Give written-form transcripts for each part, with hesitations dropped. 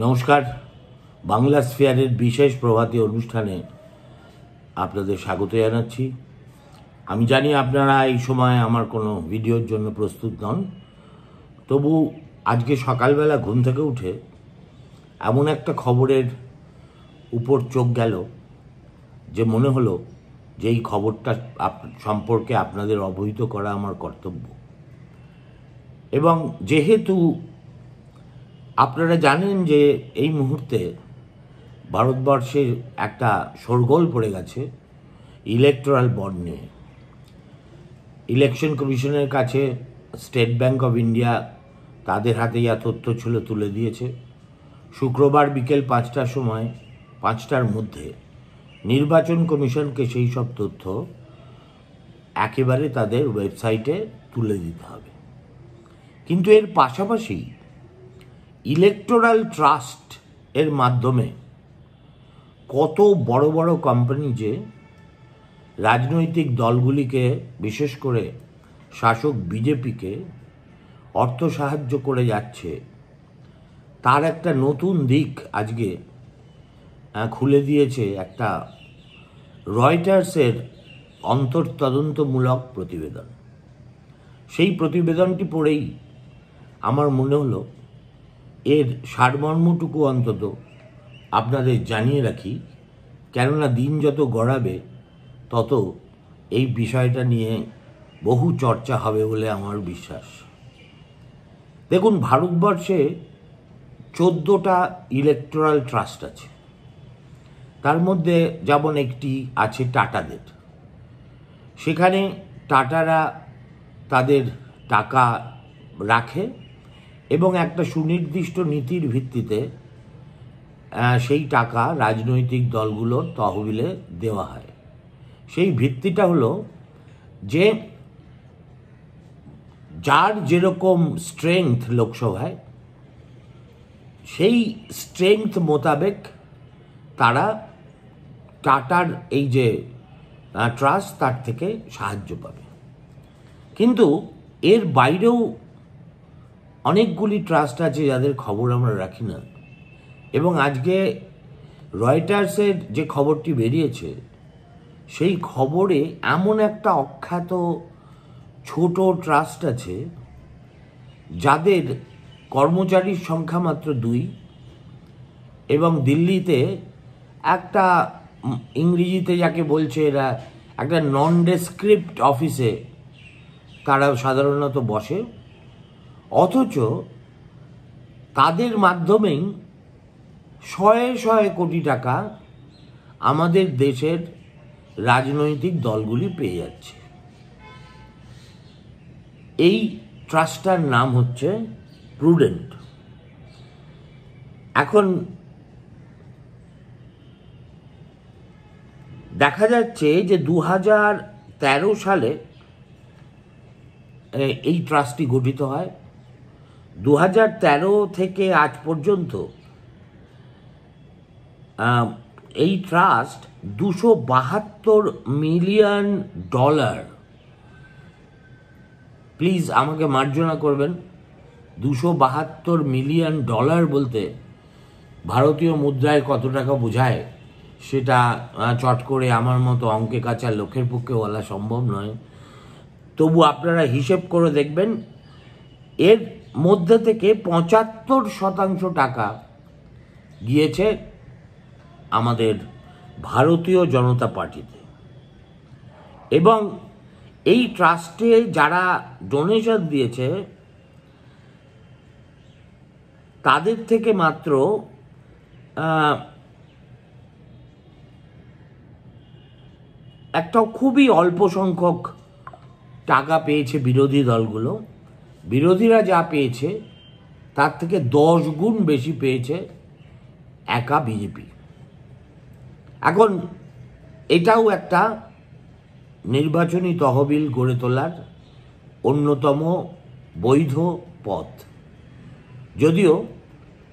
নমস্কার, বাংলা স্ফিয়ারের বিশেষ প্রভাতী অনুষ্ঠানে আপনাদের স্বাগত জানাচ্ছি। আমি জানি আপনারা এই সময় আমার কোনো ভিডিওর জন্য প্রস্তুত নন, তবু আজকে সকালবেলা ঘুম থেকে উঠে এমন একটা খবরের উপর চোখ গেল যে মনে হলো যে এই খবরটা সম্পর্কে আপনাদের অবহিত করা আমার কর্তব্য। এবং যেহেতু আপনারা জানেন যে এই মুহূর্তে ভারতবর্ষে একটা শোরগোল পড়ে গেছে ইলেকটোরাল বন্ড নিয়ে। ইলেকশন কমিশনের কাছে স্টেট ব্যাংক অফ ইন্ডিয়া তাদের হাতে যা তথ্য ছিল তুলে দিয়েছে। শুক্রবার বিকেল 5টার সময় 5টার মধ্যে নির্বাচন কমিশনকে সেই সব তথ্য একেবারে তাদের ওয়েবসাইটে তুলে দিতে হবে। কিন্তু এর পাশাপাশি ইলেকটোরাল ট্রাস্ট এর মাধ্যমে কত বড় বড় কোম্পানি যে রাজনৈতিক দলগুলিকে, বিশেষ করে শাসক বিজেপিকে অর্থ সাহায্য করে যাচ্ছে, তার একটা নতুন দিক আজকে খুলে দিয়েছে একটা রয়টার্সের অন্তর্তদন্তমূলক প্রতিবেদন। সেই প্রতিবেদনটি পড়েই আমার মনে হলো এর সারমর্মটুকু অন্তত আপনাদের জানিয়ে রাখি, কেননা দিন যত গড়াবে তত এই বিষয়টা নিয়ে বহু চর্চা হবে বলে আমার বিশ্বাস। দেখুন, ভারতবর্ষে 14টা ইলেকটোরাল ট্রাস্ট আছে। তার মধ্যে যেমন একটি আছে টাটাদের। সেখানে টাটারা তাদের টাকা রাখে এবং একটা সুনির্দিষ্ট নীতির ভিত্তিতে সেই টাকা রাজনৈতিক দলগুলোর তহবিলে দেওয়া হয়। সেই ভিত্তিটা হলো যে যার যেরকম স্ট্রেংথ লোকসভায়, সেই স্ট্রেংথ মোতাবেক তারা টাটার এই যে ট্রাস্ট তার থেকে সাহায্য পাবে। কিন্তু এর বাইরেও অনেকগুলি ট্রাস্ট আছে যাদের খবর আমরা রাখি না। এবং আজকে রয়টার্সের যে খবরটি বেরিয়েছে, সেই খবরে এমন একটা অখ্যাত ছোট ট্রাস্ট আছে যাদের কর্মচারীর সংখ্যা মাত্র 2 এবং দিল্লিতে একটা ইংরেজিতে যাকে বলছে এরা একটা নন ডেসক্রিপ্ট অফিসে তারা সাধারণত বসে, অথচ তাদের মাধ্যমেই শয়ে শয়ে কোটি টাকা আমাদের দেশের রাজনৈতিক দলগুলি পেয়ে যাচ্ছে। এই ট্রাস্টটার নাম হচ্ছে প্রুডেন্ট। এখন দেখা যাচ্ছে যে 2013 সালে এই ট্রাস্টটি গঠিত হয়। 2013 থেকে আজ পর্যন্ত এই ট্রাস্ট $272 মিলিয়ন, প্লিজ আমাকে মার্জনা করবেন, $272 মিলিয়ন বলতে ভারতীয় মুদ্রায় কত টাকা বোঝায় সেটা চট করে আমার মতো অঙ্কে কাঁচা লোকের পক্ষে বলা সম্ভব নয়। তবু আপনারা হিসেব করে দেখবেন, এর মধ্যে থেকে 75% টাকা গিয়েছে আমাদের ভারতীয় জনতা পার্টিতে। এবং এই ট্রাস্টে যারা ডোনেশন দিয়েছে তাদের থেকে মাত্র একটা খুবই অল্প সংখ্যক টাকা পেয়েছে বিরোধী দলগুলো। বিরোধীরা যা পেয়েছে তার থেকে 10 গুণ বেশি পেয়েছে একা বিজেপি। এখন এটাও একটা নির্বাচনী তহবিল গড়ে তোলার অন্যতম বৈধ পথ। যদিও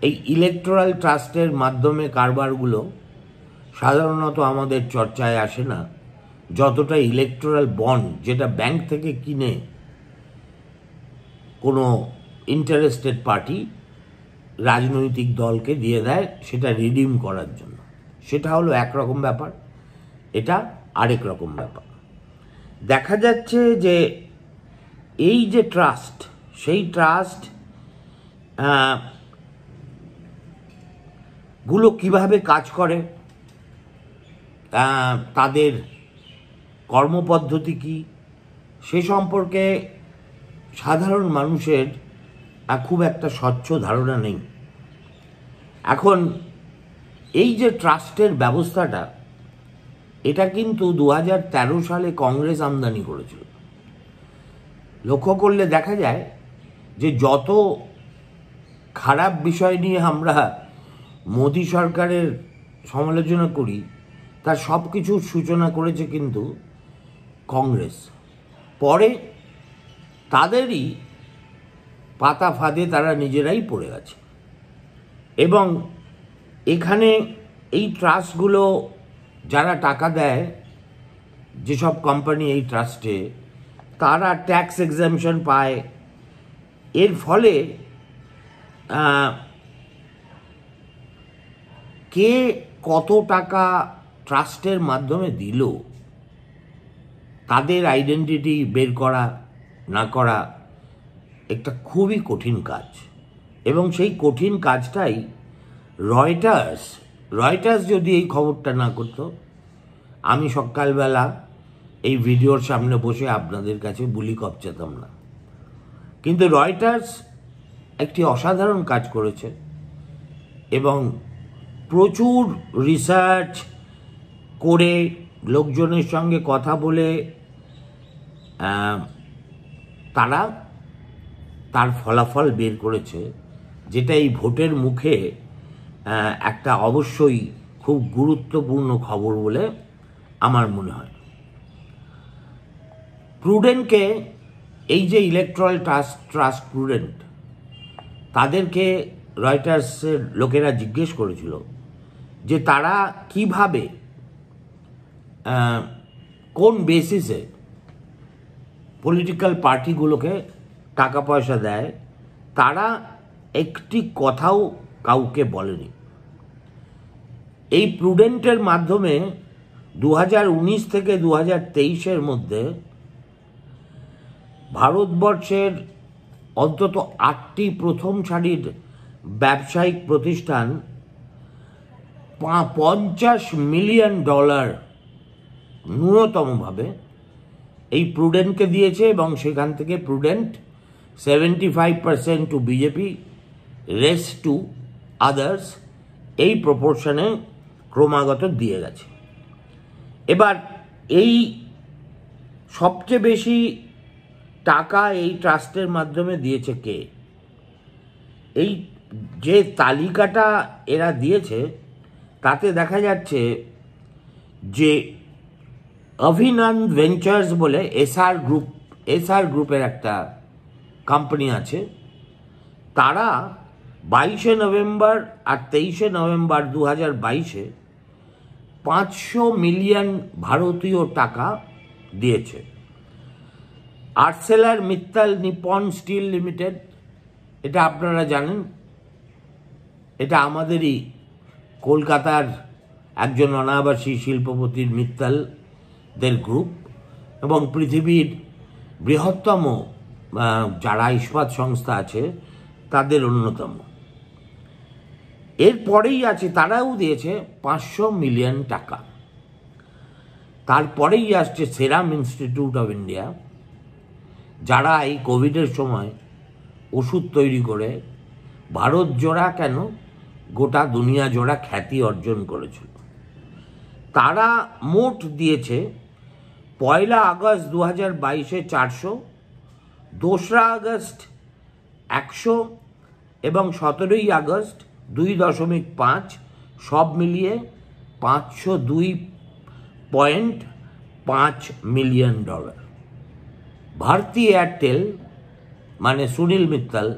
এই ইলেকটোরাল ট্রাস্টের মাধ্যমে কারবারগুলো সাধারণত আমাদের চর্চায় আসে না, যতটা ইলেকটোরাল বন্ড, যেটা ব্যাংক থেকে কিনে কোনো ইন্টারেস্টেড পার্টি রাজনৈতিক দলকে দিয়ে দেয় সেটা রিডিম করার জন্য। সেটা হলো একরকম ব্যাপার, এটা আরেক রকম ব্যাপার। দেখা যাচ্ছে যে এই যে ট্রাস্ট, সেই ট্রাস্ট গুলো কিভাবে কাজ করে, তাদের কর্মপদ্ধতি কি, সে সম্পর্কে সাধারণ মানুষের খুব একটা স্বচ্ছ ধারণা নেই। এখন এই যে ট্রাস্টের ব্যবস্থাটা, এটা কিন্তু 2013 সালে কংগ্রেস আমদানি করেছিল। লক্ষ্য করলে দেখা যায় যে যত খারাপ বিষয় নিয়ে আমরা মোদি সরকারের সমালোচনা করি, তার সব কিছুর সূচনা করেছে কিন্তু কংগ্রেস। পরে তাদেরই পাতা ফাঁদে তারা নিজেরাই পড়ে গেছে। এবং এখানে এই ট্রাস্টগুলো যারা টাকা দেয়, যেসব কোম্পানি এই ট্রাস্টে, তারা ট্যাক্স এক্সাম্পশন পায়। এর ফলে কে কত টাকা ট্রাস্টের মাধ্যমে দিল, তাদের আইডেন্টিটি বের করা না করা একটা খুবই কঠিন কাজ। এবং সেই কঠিন কাজটাই রয়টার্স যদি এই খবরটা না করত, আমি সকালবেলা এই ভিডিওর সামনে বসে আপনাদের কাছে বুলি কপচাতাম না। কিন্তু রয়টার্স একটি অসাধারণ কাজ করেছে এবং প্রচুর রিসার্চ করে লোকজনের সঙ্গে কথা বলে তারা তার ফলাফল বের করেছে, যেটা এই ভোটের মুখে একটা অবশ্যই খুব গুরুত্বপূর্ণ খবর বলে আমার মনে হয়। প্রুডেন্টকে, এই যে ইলেকট্রাল ট্রাস্ট প্রুডেন্ট, তাদেরকে রয়টার্সের লোকেরা জিজ্ঞেস করেছিল যে তারা কিভাবে, কোন বেসিসে পলিটিক্যাল পার্টিগুলোকে টাকা পয়সা দেয়। তারা একটি কথাও কাউকে বলেনি। এই প্রুডেন্টের মাধ্যমে 2019 থেকে 2023-এর মধ্যে ভারতবর্ষের অন্তত 8টি প্রথম সারির ব্যবসায়িক প্রতিষ্ঠান $50 মিলিয়ন ন্যূনতমভাবে এই প্রুডেন্টকে দিয়েছে। এবং সেখান থেকে prudent 75% two BJP, rest to others, এই প্রপোর্শনে ক্রমাগত দিয়ে গেছে। এবার এই সবচেয়ে বেশি টাকা এই ট্রাস্টের মাধ্যমে দিয়েছে কে? এই যে তালিকাটা এরা দিয়েছে, তাতে দেখা যাচ্ছে যে অভিনন্দ ভেঞ্চার্স বলে এসআর গ্রুপের একটা কোম্পানি আছে। তারা 22শে নভেম্বর আর 23শে নভেম্বর 2022-এ 500 মিলিয়ন ভারতীয় টাকা দিয়েছে। Arcelor Mittal Nippon Steel Limited, এটা আপনারা জানেন, এটা আমাদেরই কলকাতার একজন অনাবাসী শিল্পপতির মিত্তালদের গ্রুপ এবং পৃথিবীর বৃহত্তম যারা ইস্পাত সংস্থা আছে তাদের অন্যতম। এরপরেই আছে, তারাও দিয়েছে 500 মিলিয়ন টাকা। তারপরেই আসছে সেরাম ইনস্টিটিউট অফ ইন্ডিয়া, যারা এই কোভিডের সময় ওষুধ তৈরি করে ভারত জোড়া কেন গোটা দুনিয়া জোড়া খ্যাতি অর্জন করেছিল। তারা মোট দিয়েছে 1 আগস্ট 2022-এ 400, 2 আগস্ট 100 এবং 17 আগস্ট 2.5, সব মিলিয়ে $502.5 মিলিয়ন। ভারতী এয়ারটেল মানে সুনীল মিত্তাল,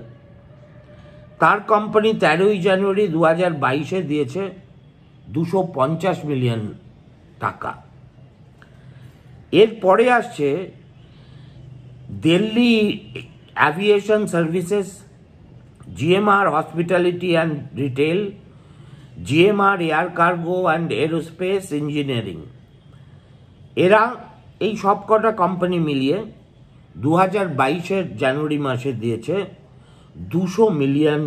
তার কোম্পানি 13 জানুয়ারি 2022-এ দিয়েছে 250 মিলিয়ন টাকা। এরপরে আসছে Delhi aviation services, GMR Hospitality and Retail, GMR Air Cargo and Aerospace Engineering। এরা এই সব কটা কোম্পানি মিলিয়ে 2022-এর জানুয়ারি মাসে দিয়েছে 200 মিলিয়ন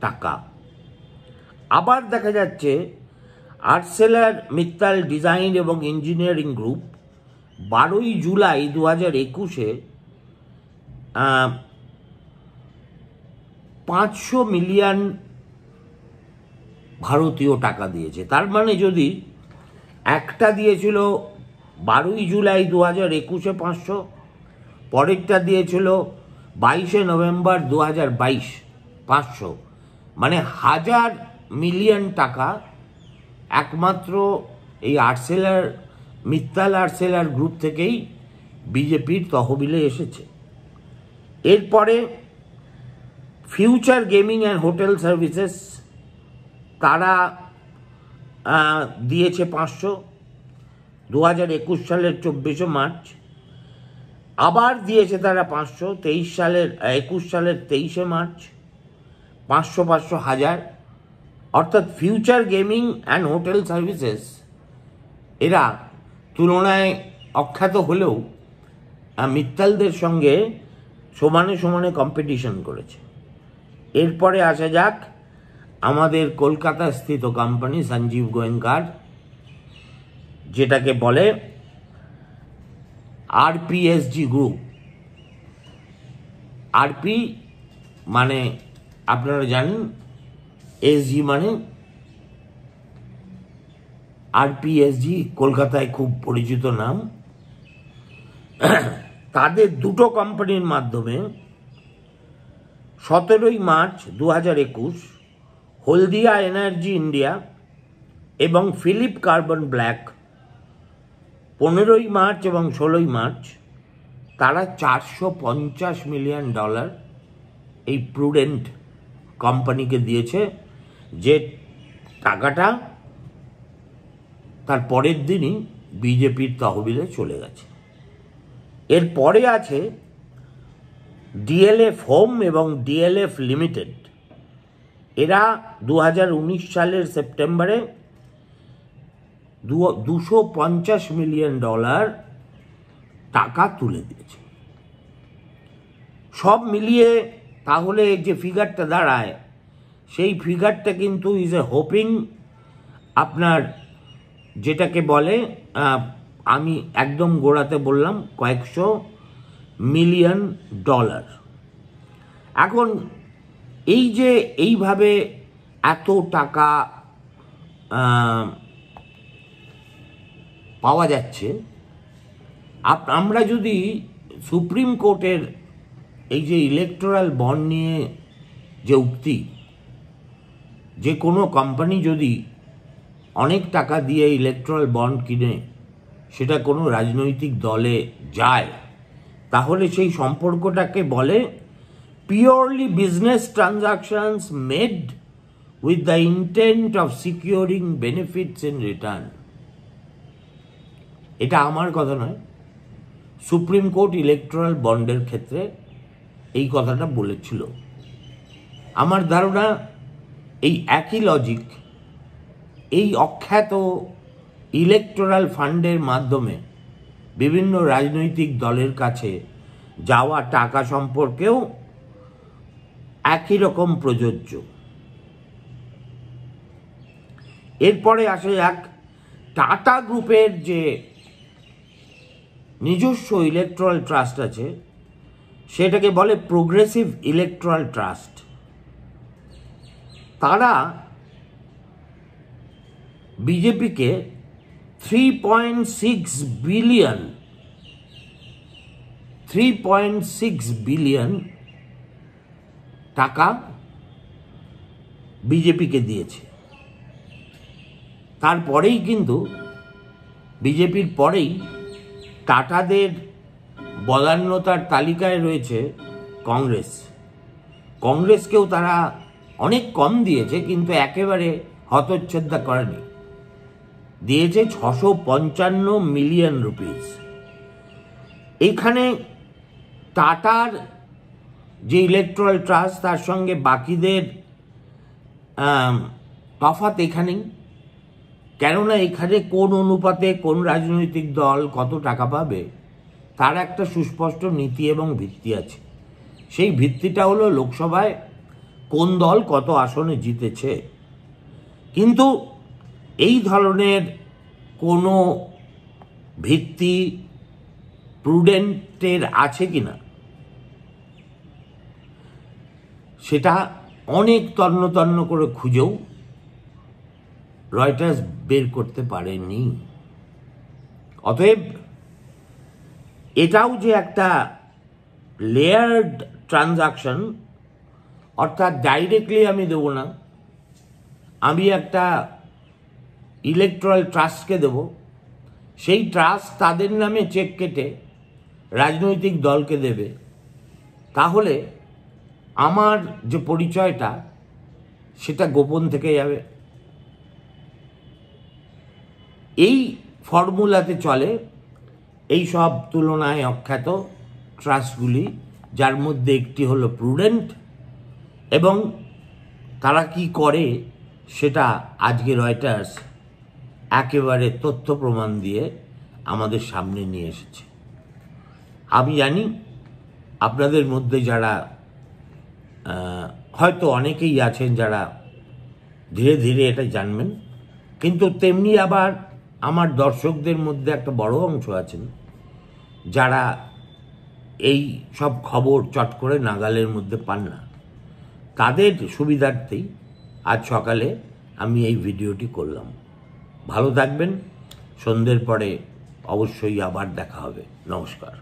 টাকা। আবার দেখা যাচ্ছে আর্সেলার মিত্তাল ডিজাইন এবং ইঞ্জিনিয়ারিং গ্রুপ 12ই জুলাই 2021-এ 500 মিলিয়ন ভারতীয় টাকা দিয়েছে। তার মানে যদি একটা দিয়েছিল 12ই জুলাই 2021-এ 500, পরেরটা দিয়েছিল 22শে নভেম্বর 2022 500, মানে 1000 মিলিয়ন টাকা একমাত্র এই আর্সেলার মিত্তাল আর্সেলার গ্রুপ থেকেই বিজেপির তহবিলে এসেছে। এরপরে future gaming and hotel services, তারা দিয়েছে 500 2021 সালের 24শে মার্চ। আবার দিয়েছে তারা 500 21 সালের 23শে মার্চ, 500 1000। অর্থাৎ future gaming and hotel services এরা তুলনায় অখ্যাত হলেও মিত্তালদের সঙ্গে সমানে সমানে কম্পিটিশন করেছে। এরপরে আসা যাক আমাদের কলকাতা স্থিত কোম্পানি সঞ্জীব গোয়েঙ্কার, যেটাকে বলে আরপিএসজি গ্রুপ। আরপি মানে আপনারা জানেন, এসজি মানে আরপিএসজি কলকাতায় খুব পরিচিত নাম। তাদের দুটো কোম্পানির মাধ্যমে 17ই মার্চ 2021 হলদিয়া এনার্জি ইন্ডিয়া এবং ফিলিপ কার্বন ব্ল্যাক 15ই মার্চ এবং 16ই মার্চ তারা $450 মিলিয়ন এই প্রুডেন্ট কোম্পানিকে দিয়েছে, যে টাকাটা তার পরের দিনই বিজেপির তহবিলে চলে গেছে। এরপরে আছে ডিএলএফ হোম এবং ডিএলএফ লিমিটেড। এরা 2019 সালের সেপ্টেম্বরে $250 মিলিয়ন টাকা তুলে দিয়েছে। সব মিলিয়ে তাহলে যে ফিগারটা দাঁড়ায়, সেই ফিগারটা কিন্তু ইজ এ হোপিং, আপনার যেটাকে বলে, আমি একদম গোড়াতে বললাম কয়েকশো মিলিয়ন ডলার। এখন এই যে এইভাবে এত টাকা পাওয়া যাচ্ছে, আমরা যদি সুপ্রিম কোর্টের এই যে ইলেকটোরাল বন্ড নিয়ে যে উক্তি, যে কোনো কোম্পানি যদি অনেক টাকা দিয়ে ইলেকটোরাল বন্ড কিনে সেটা কোনো রাজনৈতিক দলে যায়, তাহলে সেই সম্পর্কটাকে বলে purely business transactions made with the intent of securing benefits in return. এটা আমার কথা নয়, সুপ্রিম কোর্ট ইলেকটোরাল বন্ডের ক্ষেত্রে এই কথাটা বলেছিল। আমার ধারণা এই একই লজিক এই অখ্যাত ইলেকটোরাল ফান্ডের মাধ্যমে বিভিন্ন রাজনৈতিক দলের কাছে যাওয়া টাকা সম্পর্কেও একই রকম প্রযোজ্য। এরপরে আসে যাক টাটা গ্রুপের যে নিজস্ব ইলেকটোরাল ট্রাস্ট আছে, সেটাকে বলে প্রোগ্রেসিভ ইলেকটোরাল ট্রাস্ট। তারা বিজেপিকে 3.6 বিলিয়ন টাকা বিজেপিকে দিয়েছে। তারপরেই কিন্তু বিজেপির পরেই টাটাদের বদান্যতার তালিকায় রয়েছে কংগ্রেস। কংগ্রেসকেও তারা অনেক কম দিয়েছে, কিন্তু একেবারে হতচ্ছেদ্যা করেনি, দিয়েছে 655 মিলিয়ন রুপিস। এইখানে টাটার যে ইলেকট্রাল ট্রাস্ট তার সঙ্গে বাকিদের তফাৎ এখানেই। কেননা এখানে কোন অনুপাতে কোন রাজনৈতিক দল কত টাকা পাবে তার একটা সুস্পষ্ট নীতি এবং ভিত্তি আছে। সেই ভিত্তিটা হলো লোকসভায় কোন দল কত আসনে জিতেছে। কিন্তু এই ধরনের কোনো ভিত্তি প্রুডেন্টের আছে কিনা সেটা অনেক তন্ন তন্ন করে খুঁজেও রয়টার্স বের করতে পারেনি। অতএব এটাও যে একটা লেয়ার্ড ট্রানজাকশন, অর্থাৎ ডাইরেক্টলি আমি দেব না, আমি একটা ইলেকট্রাল ট্রাস্টকে দেব, সেই ট্রাস্ট তাদের নামে চেক কেটে রাজনৈতিক দলকে দেবে, তাহলে আমার যে পরিচয়টা সেটা গোপন থেকে যাবে। এই ফর্মুলাতে চলে এই সব তুলনায় অখ্যাত ট্রাস্টগুলি, যার মধ্যে একটি হলো প্রুডেন্ট, এবং তারা কি করে সেটা আজকে রয়টার্স একেবারে তথ্য প্রমাণ দিয়ে আমাদের সামনে নিয়ে এসেছে। আমি জানি আপনাদের মধ্যে যারা হয়তো অনেকেই আছেন যারা ধীরে ধীরে এটা জানবেন, কিন্তু তেমনি আবার আমার দর্শকদের মধ্যে একটা বড় অংশ আছেন যারা এই সব খবর চট করে নাগালের মধ্যে পান না। তাদের সুবিধার্থেই আজ সকালে আমি এই ভিডিওটি করলাম। ভালো থাকবেন। সন্ধ্যের পরে অবশ্যই আবার দেখা হবে। নমস্কার।